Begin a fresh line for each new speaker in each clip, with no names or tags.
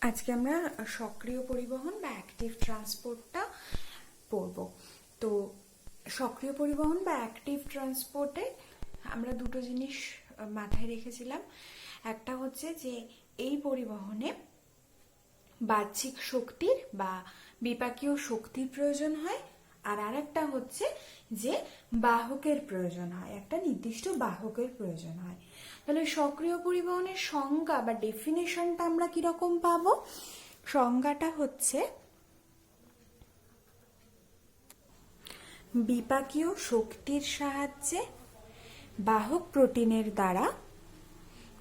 আজকে আমরা সক্রিয় পরিবহন বা অ্যাক্টিভ ট্রান্সপোর্টটা পড়ব। তো সক্রিয় পরিবহন বা অ্যাক্টিভ ট্রান্সপোর্টে আমরা দুটো জিনিস মাথায় রেখেছিলাম। একটা হচ্ছে যে এই পরিবহনে বাহ্যিক শক্তির বা বিপাকীয় শক্তির প্রয়োজন হয়, আর আরেকটা হচ্ছে যে বাহকের প্রয়োজন হয়, একটা নির্দিষ্ট বাহকের প্রয়োজন হয়। তাহলে সক্রিয় পরিবহনের সংজ্ঞা বা ডেফিনেশনটা আমরা কিরকম পাবো? সংজ্ঞাটা হচ্ছে বিপাকীয় শক্তির সাহায্যে বাহক প্রোটিনের দ্বারা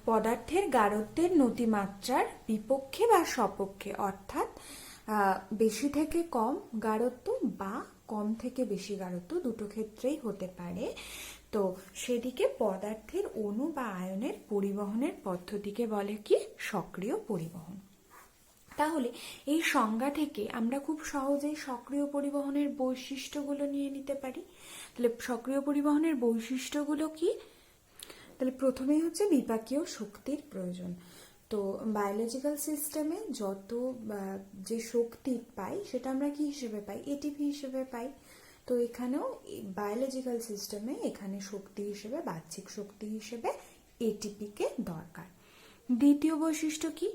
পদার্থের গাঢ়ত্বের নতিমাত্রার বিপক্ষে বা সপক্ষে, অর্থাৎ বেশি থেকে কম গাঢ়ত্ব বা কম থেকে বেশি গাঢ়ত্ব দুটো ক্ষেত্রেই হতে পারে, তো সেদিকে পদার্থের অণু বা আয়নের পরিবহনের পদ্ধতিকে বলে কি সক্রিয় পরিবহন। তাহলে এই সংজ্ঞা থেকে আমরা খুব সহজেই সক্রিয় পরিবহনের বৈশিষ্ট্যগুলো নিয়ে নিতে পারি। তাহলে সক্রিয় পরিবহনের বৈশিষ্ট্যগুলো কি? তাহলে প্রথমেই হচ্ছে বিপাকীয় শক্তির প্রয়োজন। তো বায়োলজিক্যাল সিস্টেমে যত যে শক্তি পাই সেটা আমরা কি হিসেবে পাই? এটিপি হিসেবে পাই। তো এখানেও বায়োলজিক্যাল সিস্টেমে এখানে শক্তি হিসেবে, বাহ্যিক শক্তি হিসেবে এটিপিকে দরকার। দ্বিতীয় বৈশিষ্ট্য কি?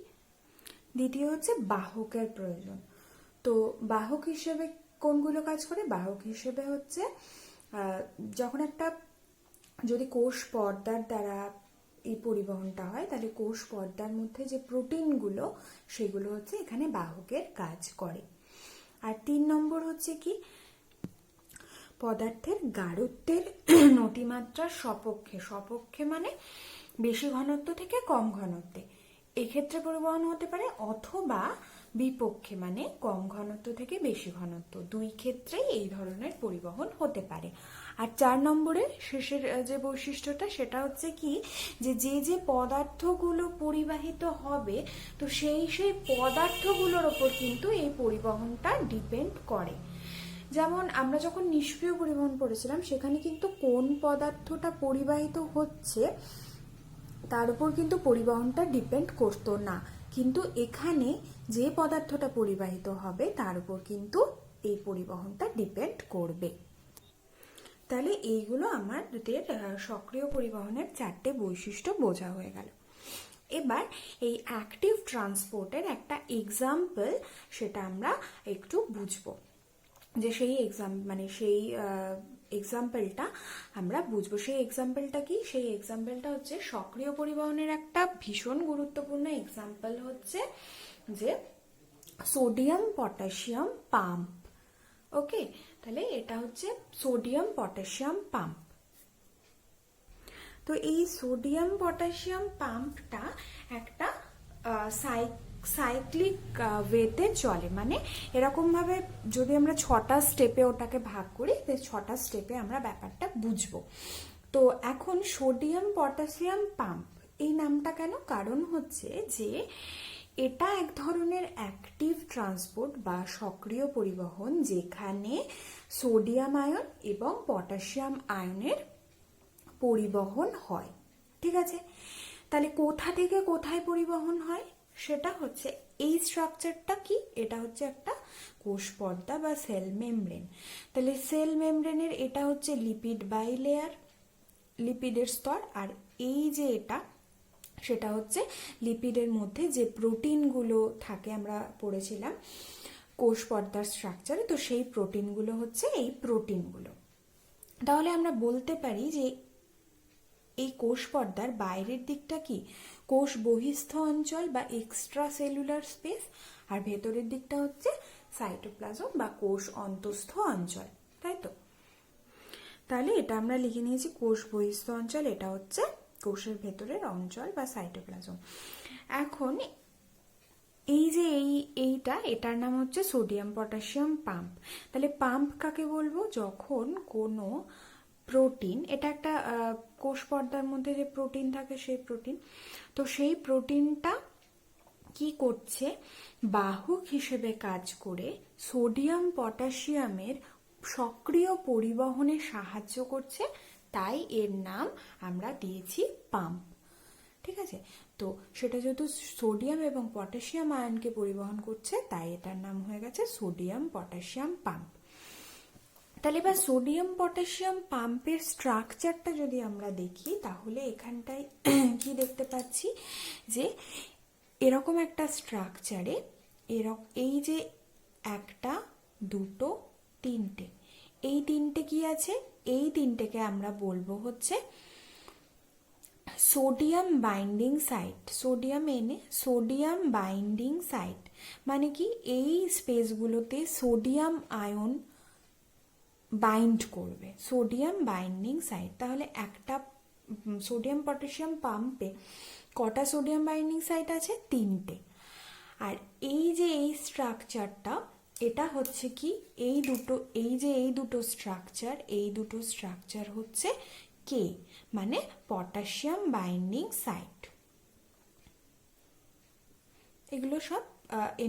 দ্বিতীয় হচ্ছে বাহকের প্রয়োজন। তো বাহক হিসেবে কোনগুলো কাজ করে? বাহক হিসেবে হচ্ছে যখন একটা যদি কোষ পর্দার দ্বারা এই পরিবহনটা হয়, তাহলে কোষ পর্দার মধ্যে যে প্রোটিনগুলো সেগুলো হচ্ছে এখানে বাহকের কাজ করে। আর 3 নম্বর হচ্ছে কি? পদার্থের গাঢ়ত্বের নতিমাত্রার সপক্ষে। সপক্ষে মানে বেশি ঘনত্ব থেকে কম ঘনত্বে এক্ষেত্রে পরিবহন হতে পারে, অথবা বিপক্ষে মানে কম ঘনত্ব থেকে বেশি ঘনত্ব, দুই ক্ষেত্রেই এই ধরনের পরিবহন হতে পারে। আর 4 নম্বরের শেষের যে বৈশিষ্ট্যটা সেটা হচ্ছে কি, যে যে পদার্থগুলো পরিবাহিত হবে, তো সেই পদার্থগুলোর ওপর কিন্তু এই পরিবহনটা ডিপেন্ড করে। যেমন আমরা যখন নিষ্ক্রিয় পরিবহন পড়েছিলাম, সেখানে কিন্তু কোন পদার্থটা পরিবাহিত হচ্ছে তার উপর কিন্তু পরিবহনটা ডিপেন্ড করতো না, কিন্তু এখানে যে পদার্থটা পরিবাহিত হবে তার উপর কিন্তু এই পরিবহনটা ডিপেন্ড করবে। তাহলে এইগুলো আমাদের সক্রিয় পরিবহনের 4টে বৈশিষ্ট্য বোঝা হয়ে গেল। এবার এই অ্যাক্টিভ ট্রান্সপোর্টের একটা এক্সাম্পল সেটা আমরা একটু বুঝবো, যে সেই এক্সাম্পলটা আমরা বুঝবো। সেই এক্সাম্পলটা কি? সেই এক্সাম্পলটা হচ্ছে সক্রিয় পরিবহনের একটা ভীষণ গুরুত্বপূর্ণ এক্সাম্পল হচ্ছে যে সোডিয়াম পটাশিয়াম পাম্প। ওকে, তাহলে এটা হচ্ছে সোডিয়াম পটাশিয়াম পাম্প। তো এই সোডিয়াম পটাশিয়াম পাম্পটা একটা সাইক্লিক ওয়েতে চলে, মানে এরকম ভাবে যদি আমরা 6টা স্টেপে ওটাকে ভাগ করি, তো 6টা স্টেপে আমরা ব্যাপারটা বুঝবো। তো এখন সোডিয়াম পটাশিয়াম পাম্প এই নামটা কেন? কারণ হচ্ছে যে এটা এক ধরনের অ্যাক্টিভ ট্রান্সপোর্ট বা সক্রিয় পরিবহন, যেখানে সোডিয়াম আয়ন এবং পটাশিয়াম আয়নের পরিবহন হয়। ঠিক আছে, তাহলে কোথা থেকে কোথায় পরিবহন হয় সেটা হচ্ছে এই স্ট্রাকচারটা কি? এটা হচ্ছে একটা কোষ পর্দা বা সেল মেমব্রেন। তাহলে সেল মেমব্রেনের এটা হচ্ছে লিপিড বাইলেয়ার, লিপিডের স্তর, আর এই যে এটা সেটা হচ্ছে লিপিডের মধ্যে যে প্রোটিনগুলো থাকে, আমরা পড়েছিলাম কোষ পর্দার স্ট্রাকচারে, তো সেই প্রোটিনগুলো হচ্ছে এই প্রোটিনগুলো। তাহলে আমরা বলতে পারি যে এই কোষ পর্দার বাইরের দিকটা কি? কোষ বহিস্থ অঞ্চল বা এক্সট্রা সেলুলার স্পেস, আর ভেতরের দিকটা হচ্ছে সাইটোপ্লাজম বা কোষ অন্তঃস্থ অঞ্চল, তাই তো? তাহলে এটা আমরা লিখে নিয়েছি কোষ বহিস্থ অঞ্চল, এটা হচ্ছে কোষের ভেতরের অঞ্চল বা সাইটোপ্লাজম। এখন এই যে এটার নাম হচ্ছে সোডিয়াম পটাশিয়াম পাম্প। তাহলে পাম্প কাকে বলবো? যখন কোনো প্রোটিন, এটা একটা কোষ পর্দার মধ্যে যে প্রোটিন থাকে সেই প্রোটিন, তো সেই প্রোটিনটা কি করছে? বাহক হিসেবে কাজ করে সোডিয়াম পটাশিয়ামের সক্রিয় পরিবহনে সাহায্য করছে, তাই এর নাম আমরা দিয়েছি পাম্প। ঠিক আছে। তো সেটা যেহেতু সোডিয়াম এবং পটাশিয়াম আয়নকে পরিবহন করছে, তাই এটার নাম হয়ে গেছে সোডিয়াম পটাশিয়াম পাম্প। তাহলে এবার সোডিয়াম পটাশিয়াম পাম্পের স্ট্রাকচারটা যদি আমরা দেখি, তাহলে এখানটায় কি দেখতে পাচ্ছি যে এরকম একটা স্ট্রাকচারে এই যে একটা, দুটো, তিনটে, এই তিনটে কি আছে, এই তিনটেকে আমরা বলবো হচ্ছে সোডিয়াম বাইন্ডিং সাইট। সোডিয়াম এনে সোডিয়াম বাইন্ডিং সাইট মানে কি, এই স্পেসগুলোতে সোডিয়াম আয়ন বাইন্ড করবে, সোডিয়াম বাইন্ডিং সাইট। তাহলে একটা সোডিয়াম পটাশিয়াম পাম্পে কটা সোডিয়াম বাইন্ডিং সাইট আছে? তিনটে। আর এই যে এই স্ট্রাকচারটা, এটা হচ্ছে কি, এই দুটো স্ট্রাকচার হচ্ছে কে, মানে পটাশিয়াম বাইন্ডিং সাইট। এগুলো সব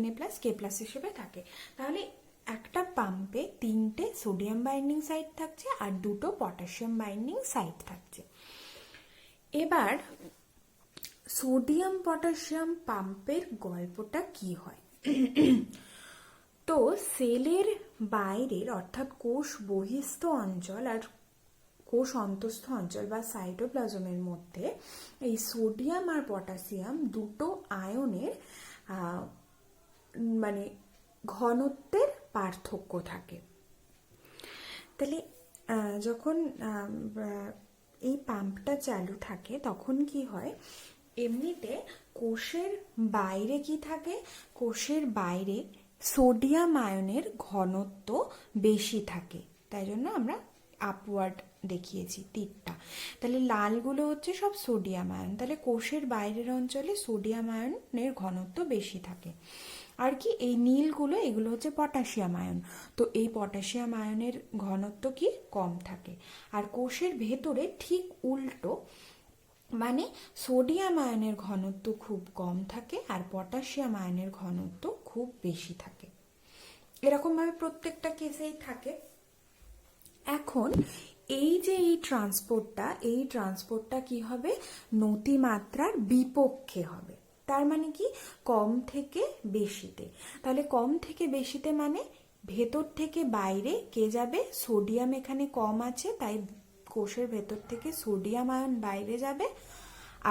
Na+K+ হিসেবে থাকে। তাহলে একটা পাম্পে তিনটে সোডিয়াম বাইন্ডিং সাইট থাকছে আর দুটো পটাশিয়াম বাইন্ডিং সাইট থাকছে। এবার সোডিয়াম পটাশিয়াম পাম্পের গল্পটা কি হয়? তো সেলের বাইরের অর্থাৎ কোষ বহিস্থ অঞ্চল আর কোষ অন্তঃস্থ অঞ্চল বা সাইটোপ্লাজমের মধ্যে এই সোডিয়াম আর পটাশিয়াম দুটো আয়নের মানে ঘনত্বের পার্থক্য থাকে। তাহলে যখন এই পাম্পটা চালু থাকে তখন কি হয়, এমনিতে কোষের বাইরে কি থাকে, কোষের বাইরে সোডিয়াম আয়নের ঘনত্ব বেশি থাকে, তাই জন্য আমরা আপওয়ার্ড দেখিয়েছি তীরটা। তাহলে লালগুলো হচ্ছে সব সোডিয়াম আয়ন, তাহলে কোষের বাইরের অঞ্চলে সোডিয়াম আয়নের ঘনত্ব বেশি থাকে। আর কি এই নীলগুলো, এগুলো হচ্ছে পটাশিয়াম আয়ন, তো এই পটাশিয়াম আয়নের ঘনত্ব কি কম থাকে। আর কোষের ভেতরে ঠিক উল্টো, মানে সোডিয়াম আয়নের ঘনত্ব খুব কম থাকে আর পটাশিয়াম আয়নের ঘনত্ব খুব বেশি থাকে। এরকমভাবে প্রত্যেকটা কেসেই থাকে। এখন এই যে এই ট্রান্সপোর্টটা কি হবে, নতিমাত্রার বিপক্ষে হবে। তার মানে কি, কম থেকে বেশিতে। তাহলে কম থেকে বেশিতে মানে ভেতর থেকে বাইরে কে যাবে, সোডিয়াম এখানে কম আছে তাই কোষের ভেতর থেকে সোডিয়াম আয়ন বাইরে যাবে,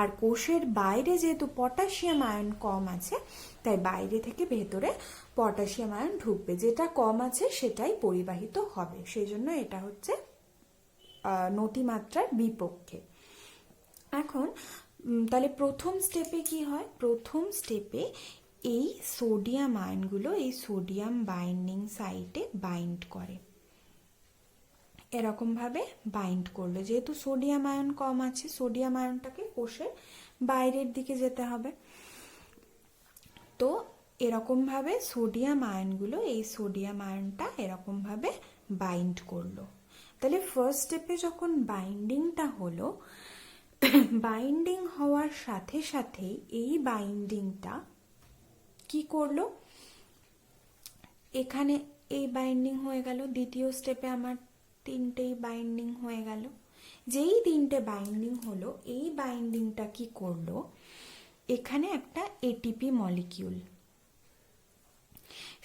আর কোষের বাইরে যেহেতু পটাশিয়াম আয়ন কম আছে তাই বাইরে থেকে ভেতরে পটাশিয়াম আয়ন ঢুকবে, যেটা কম আছে সেটাই পরিবাহিত হবে, সেই জন্য এটা হচ্ছে নতিমাত্রার বিপক্ষে। এখন তাহলে প্রথম স্টেপে কি হয়, প্রথম স্টেপে এই সোডিয়াম আয়নগুলো এই সোডিয়াম বাইন্ডিং সাইটে বাইন্ড করে, এরকম ভাবে বাইন্ড করলো। যেহেতু সোডিয়াম আয়ন কম আছে, সোডিয়াম আয়নটাকে কোষের বাইরের দিকে যেতে হবে, তো এরকম ভাবে সোডিয়াম আয়নগুলো এই সোডিয়াম আয়নটা এরকম ভাবে বাইন্ড করলো। তাহলে ফার্স্ট স্টেপে যখন বাইন্ডিংটা হলো, বাইন্ডিং হওয়ার সাথে সাথে এই বাইন্ডিংটা কি করলো, এখানে এই বাইন্ডিং হয়ে গেল। দ্বিতীয় স্টেপে আমার তিনটেই বাইন্ডিং হয়ে গেল। যেই তিনটে বাইন্ডিং হলো, এই বাইন্ডিংটা কি করলো, এখানে একটা এটিপি মলিকিউল,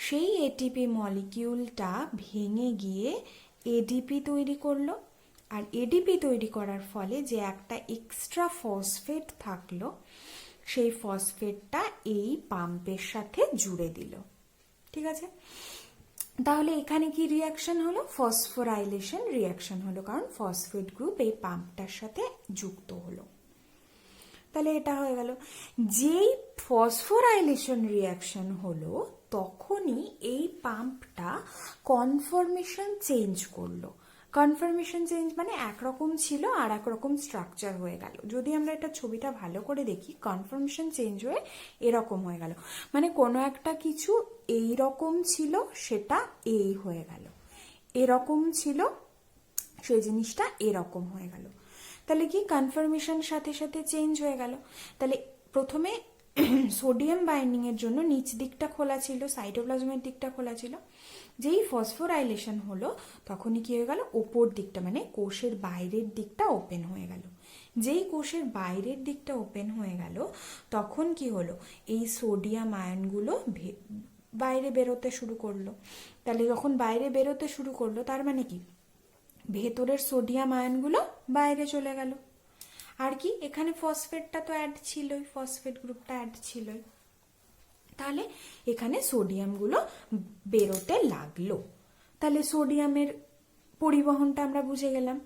সেই এটিপি মলিকিউলটা ভেঙে গিয়ে এডিপি তৈরি করলো। আর এডিপি তৈরি করার ফলে যে একটা এক্সট্রা ফসফেট থাকলো, সেই ফসফেটটা এই পাম্পের সাথে জুড়ে দিল। ঠিক আছে, তাহলে এখানে কি রিয়াকশন হলো, ফসফোরাইলেশন রিয়াকশন হলো, কারণ ফসফেট গ্রুপ এই পাম্পটার সাথে যুক্ত হলো। তাহলে এটা হয়ে গেল। যেই ফসফোরাইলেশন রিয়াকশন হলো তখনই এই পাম্পটা কনফরমেশন চেঞ্জ করলো। কনফরমেশন চেঞ্জ মানে একরকম ছিল আর একরকম স্ট্রাকচার হয়ে গেল। যদি আমরা এটা ছবিটা ভালো করে দেখি, কনফরমেশন চেঞ্জ হয়ে এরকম হয়ে গেল, মানে কোনো একটা কিছু এই রকম ছিল সেটা এই হয়ে গেল, এরকম ছিল সেই জিনিসটা এরকম হয়ে গেল। তাহলে কি, কনফার্মেশন সাথে সাথে চেঞ্জ হয়ে গেল। তাহলে প্রথমে সোডিয়াম বাইন্ডিং এর জন্য নিচ দিকটা খোলা ছিল, সাইটোপ্লাজমের দিকটা খোলা ছিল। যেই ফসফোরাইলেশন হলো তখনই কি হয়ে গেল, ওপর দিকটা মানে কোষের বাইরের দিকটা ওপেন হয়ে গেল। যেই কোষের বাইরের দিকটা ওপেন হয়ে গেল তখন কি হলো, এই সোডিয়াম আয়নগুলো বাইরে বেরোতে শুরু করলো। তাহলে যখন বাইরে বেরোতে শুরু করলো তার মানে কি, ভেতরের সোডিয়াম আয়নগুলো বাইরে চলে গেল। আর কি, এখানে ফসফেটটা তো অ্যাড ছিলই, ফসফেট গ্রুপটা অ্যাড ছিলই, তাহলে এখানে সোডিয়ামগুলো বেরোতে লাগলো। তাহলে সোডিয়ামের পরিবহনটা আমরা বুঝে গেলাম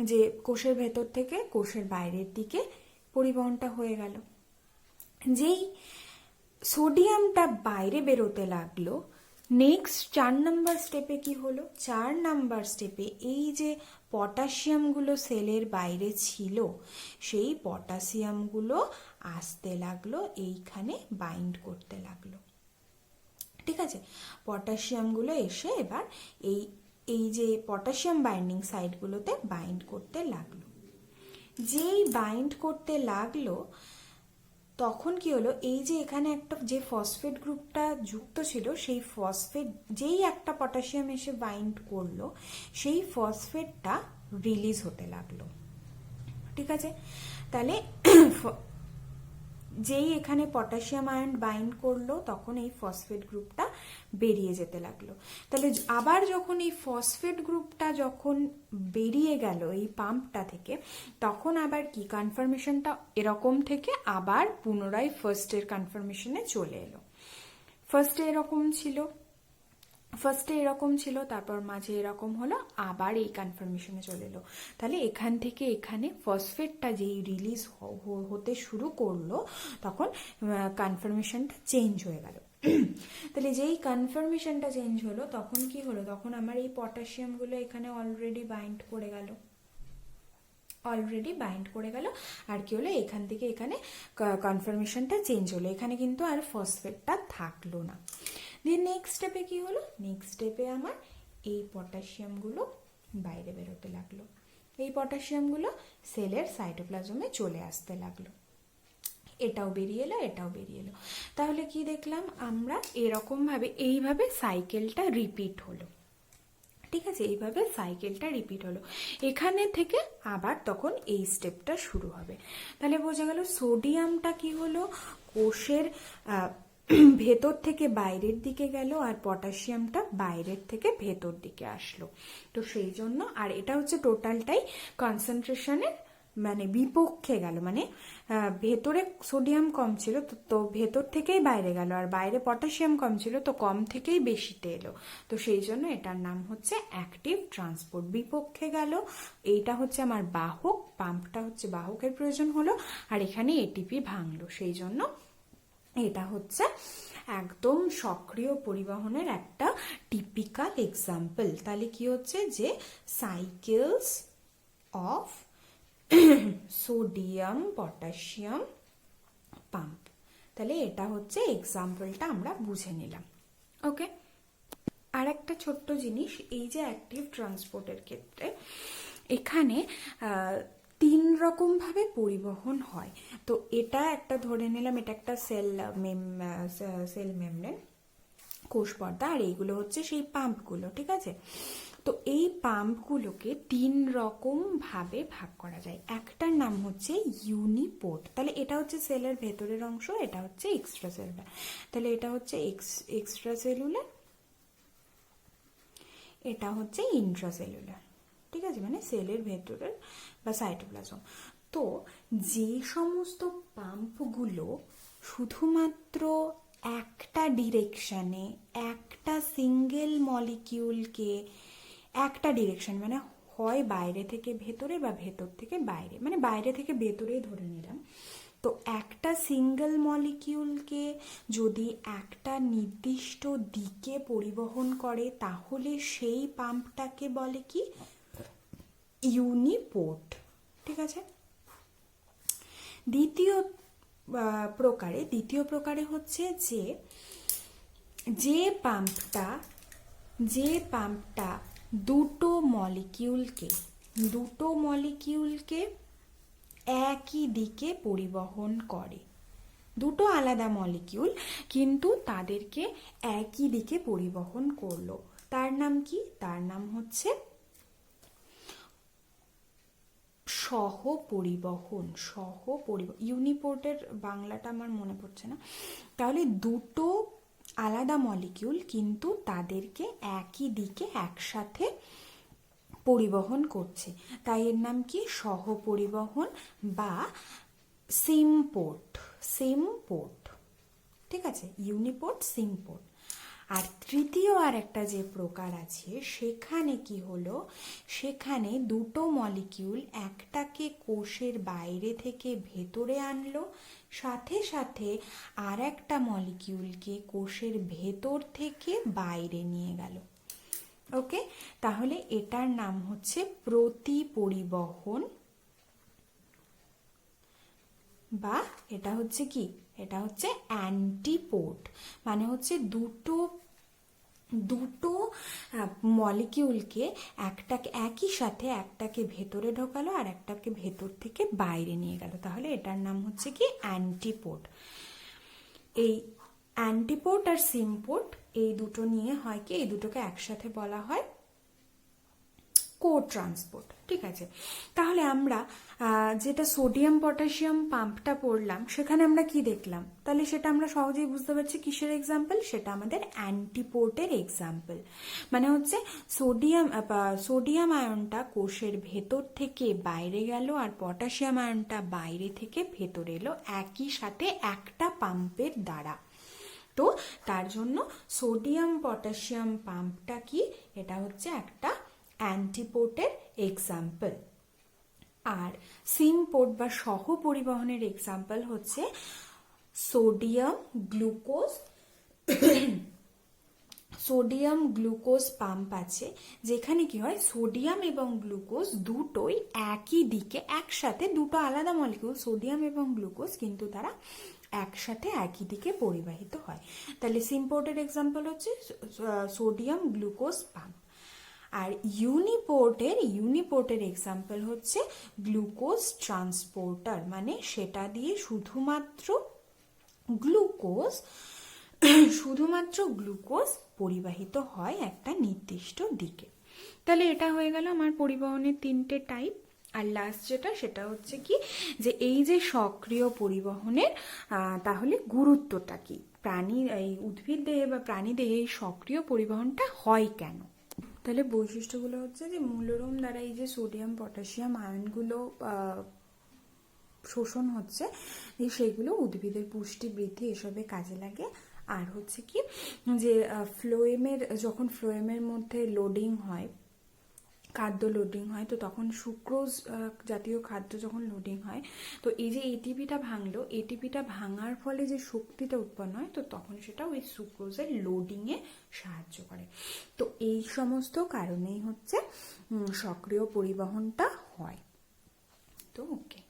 যে কোষের ভেতর থেকে কোষের বাইরের দিকে পরিবহনটা হয়ে গেল। যেই সোডিয়ামটা বাইরে বেরোতে লাগলো, নেক্সট 4 নাম্বার স্টেপে কি হলো, 4 নাম্বার স্টেপে এই যে পটাশিয়ামগুলো সেলের বাইরে ছিল সেই পটাশিয়ামগুলো আসতে লাগলো, এইখানে বাইন্ড করতে লাগলো। ঠিক আছে, পটাশিয়ামগুলো এসে এবার এই এই যে পটাশিয়াম বাইন্ডিং সাইটগুলোতে বাইন্ড করতে লাগলো। যেই বাইন্ড করতে লাগলো তখন কি হলো, এই যে এখানে একটা যে ফসফেট গ্রুপটা যুক্ত ছিল সেই ফসফেট, যেই একটা পটাশিয়াম এসে বাইন্ড করলো সেই ফসফেটটা রিলিজ হতে লাগলো। ঠিক আছে, তাহলে যেই এখানে পটাশিয়াম আয়ন বাইন্ড করলো তখন এই ফসফেট গ্রুপটা বেরিয়ে যেতে লাগলো। তাহলে আবার যখন এই ফসফেট গ্রুপটা যখন বেরিয়ে গেল এই পাম্পটা থেকে, তখন আবার কি কনফার্মেশনটা এরকম থেকে আবার পুনরায় ফার্স্টের কনফার্মেশনে চলে এলো। ফার্স্টে এরকম ছিল, তারপর মাঝে এরকম হলো, আবার এই কনফার্মেশনে চলে এলো। তাহলে এখান থেকে এখানে ফসফেটটা যেই রিলিজ হতে শুরু করলো তখন কনফার্মেশনটা চেঞ্জ হয়ে গেল। তাহলে যেই কনফার্মেশনটা চেঞ্জ হলো তখন কি হলো, তখন আমার এই পটাশিয়ামগুলো এখানে অলরেডি বাইন্ড করে গেল। আর কি হলো, এখান থেকে এখানে কনফার্মেশনটা চেঞ্জ হলো, এখানে কিন্তু আর ফসফেটটা থাকলো না। দিয়ে নেক্সট স্টেপে কি হলো, নেক্সট স্টেপে আমার এই পটাশিয়ামগুলো বাইরে বেরোতে লাগলো, এই পটাশিয়ামগুলো সেলের সাইটোপ্লাজমে চলে আসতে লাগলো, এটাও বেরিয়ে এলো। তাহলে কি দেখলাম আমরা, এরকম ভাবে এইভাবে সাইকেলটা রিপিট হলো। ঠিক আছে, এইভাবে সাইকেলটা রিপিট হলো। এখানে থেকে আবার তখন এই স্টেপটা শুরু হবে। তাহলে বোঝা গেল সোডিয়ামটা কি হলো, কোষের ভেতর থেকে বাইরের দিকে গেল, আর পটাশিয়ামটা বাইরের থেকে ভেতর দিকে আসলো। তো সেই জন্য, আর এটা হচ্ছে টোটালটাই কনসেন্ট্রেশনের মানে বিপক্ষে গেল, মানে ভেতরে সোডিয়াম কম ছিল তো ভেতর থেকেই বাইরে গেল, আর বাইরে পটাশিয়াম কম ছিল তো কম থেকেই বেশিতে এলো। তো সেই জন্য এটার নাম হচ্ছে অ্যাক্টিভ ট্রান্সপোর্ট। বিপক্ষে গেল, এইটা হচ্ছে আমার বাহক, পাম্পটা হচ্ছে বাহকের প্রয়োজন হলো, আর এখানে এটিপি ভাঙলো, সেই জন্য এটা হচ্ছে একদম সক্রিয় পরিবহনের একটা টিপিক্যাল এক্সাম্পল। তাহলে কি হচ্ছে যে cycles of sodium potassium pump. তাহলে এটা হচ্ছে এক্সাম্পলটা আমরা বুঝে নিলাম। ওকে, আর একটা ছোট্ট জিনিস, এই যে অ্যাক্টিভ ট্রান্সপোর্টের ক্ষেত্রে এখানে 3 রকম ভাবে পরিবহন হয়। তো এটা একটা ধরে নিলাম, এটা একটা সেল মেমব্রেন, কোষ পর্দা, আর এইগুলো হচ্ছে সেই পাম্পগুলো। ঠিক আছে, তো এই পাম্পগুলোকে 3 রকম ভাবে ভাগ করা যায়। একটার নাম হচ্ছে ইউনিপোর্ট, তাহলে এটা হচ্ছে সেলের ভেতরের অংশ, এটা হচ্ছে এক্সট্রা সেলুলার। তাহলে এটা হচ্ছে এক্সট্রা সেলুলার, এটা হচ্ছে ইন্ট্রাসেলুলার। ঠিক আছে, মানে সেলের ভেতরের বা সাইটোপ্লাজম। তো যে সমস্ত পাম্পগুলো শুধুমাত্র একটা ডিরেকশনে, একটা সিঙ্গেল মলিকিউলকে, একটা ডিরেকশন মানে হয় বাইরে থেকে ভেতরে বা ভেতর থেকে বাইরে, মানে বাইরে থেকে ভেতরেই ধরে নিলাম, তো একটা সিঙ্গেল মলিকিউলকে যদি একটা নির্দিষ্ট দিকে পরিবহন করে তাহলে সেই পাম্পটাকে বলে কি, ইউনিপোর্ট। ঠিক আছে, দ্বিতীয় প্রকারে হচ্ছে যে পাম্পটা দুটো মলিকিউলকে একই দিকে পরিবহন করে, দুটো আলাদা মলিকিউল কিন্তু তাদেরকে একই দিকে পরিবহন করলো, তার নাম কি, তার নাম হচ্ছে সহ পরিবহন, ইউনিপোর্টের বাংলাটা আমার মনে পড়ছে না। তাহলে দুটো আলাদা মলিকিউল কিন্তু তাদেরকে একই দিকে একসাথে পরিবহন করছে, তাই এর নাম কি সহ পরিবহন বা সিমপোর্ট। ঠিক আছে, ইউনিপোর্ট, সিমপোর্ট। আর তৃতীয় আর একটা যে প্রকার আছে সেখানে কি হলো, সেখানে দুটো মলিকিউল একটাকে কোষের বাইরে থেকে ভেতরে আনলো, সাথে সাথে আর একটা মলিকিউলকে কোষের ভেতর থেকে বাইরে নিয়ে গেল। ওকে, তাহলে এটার নাম হচ্ছে প্রতি পরিবহন, বা এটা হচ্ছে কি, এটা হচ্ছে অ্যান্টিপোর্ট। মানে হচ্ছে দুটো মলিকিউলকে একটাকে একই সাথে একটাকে ভেতরে ঢোকালো আর একটাকে ভেতর থেকে বাইরে নিয়ে গেল, তাহলে এটার নাম হচ্ছে কি অ্যান্টিপোর্ট। এই অ্যান্টিপোর্ট আর সিমপোর্ট এই দুটো নিয়ে হয় কি, এই দুটোকে একসাথে বলা হয় কো-ট্রান্সপোর্ট। ঠিক আছে, তাহলে আমরা যেটা সোডিয়াম পটাশিয়াম পাম্পটা পড়লাম সেখানে আমরা কি দেখলাম, তাহলে সেটা আমরা সহজেই বুঝতে পারছি কিসের এক্সাম্পল, সেটা আমাদের অ্যান্টিপোর্টের এক্সাম্পল। মানে হচ্ছে সোডিয়াম আয়নটা কোষের ভেতর থেকে বাইরে গেল আর পটাশিয়াম আয়নটা বাইরে থেকে ভেতরে এলো একই সাথে একটা পাম্পের দ্বারা। তো তার জন্য সোডিয়াম পটাশিয়াম পাম্পটা কি, এটা হচ্ছে একটা অ্যান্টিপোর্টের এক্সাম্পল। আর সিমপোর্ট বা সহ পরিবহনের এক্সাম্পল হচ্ছে সোডিয়াম গ্লুকোজ পাম্প আছে, যেখানে কি হয় সোডিয়াম এবং গ্লুকোজ দুটোই একই দিকে একসাথে, দুটো আলাদা মলিকিউল সোডিয়াম এবং গ্লুকোজ কিন্তু তারা একসাথে একই দিকে পরিবাহিত হয়। তাহলে সিমপোর্টের এক্সাম্পল হচ্ছে সোডিয়াম গ্লুকোজ পাম্প। আর ইউনিপোর্টের এক্সাম্পল হচ্ছে গ্লুকোজ ট্রান্সপোর্টার, মানে সেটা দিয়ে শুধুমাত্র গ্লুকোজ পরিবাহিত হয় একটা নির্দিষ্ট দিকে। তাহলে এটা হয়ে গেল আমার পরিবহনের তিনটে টাইপ। আর লাস্ট যেটা, সেটা হচ্ছে কি, যে এই যে সক্রিয় পরিবহনের তাহলে গুরুত্বটা কি, এই উদ্ভিদ দেহে বা প্রাণী দেহে এই সক্রিয় পরিবহনটা হয় কেন। তাহলে বৈশিষ্ট্যগুলো হচ্ছে যে মূলরোম দ্বারা এই যে সোডিয়াম পটাশিয়াম আয়নগুলো শোষণ হচ্ছে, সেগুলো উদ্ভিদের পুষ্টি বৃদ্ধি এসবে কাজে লাগে। আর হচ্ছে কি, যে যখন ফ্লোয়েমের মধ্যে লোডিং হয়, খাদ্য লোডিং হয়, তো তখন সুক্রোজ জাতীয় খাদ্য যখন লোডিং হয়, তো এই যে এটিপিটা ভাঙার ফলে যে শক্তিটা উৎপন্ন হয়, তো তখন সেটা ওই সুক্রোজের লোডিংয়ে সাহায্য করে। তো এই সমস্ত কারণেই হচ্ছে সক্রিয় পরিবহনটা হয়। তো ওকে।